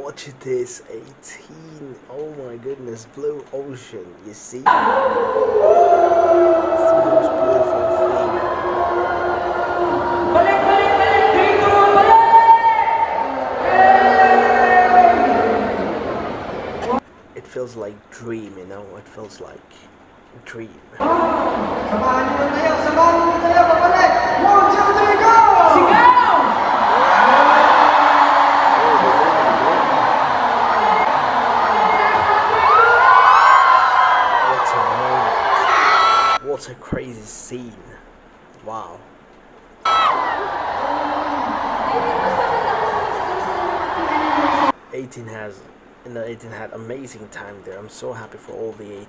Watch this, 18. Oh my goodness, blue ocean. You see? It's the most beautiful thing. It feels like dream, you know? It feels like dream. What a crazy scene. Wow. 18 had amazing time there. I'm so happy for all the 18.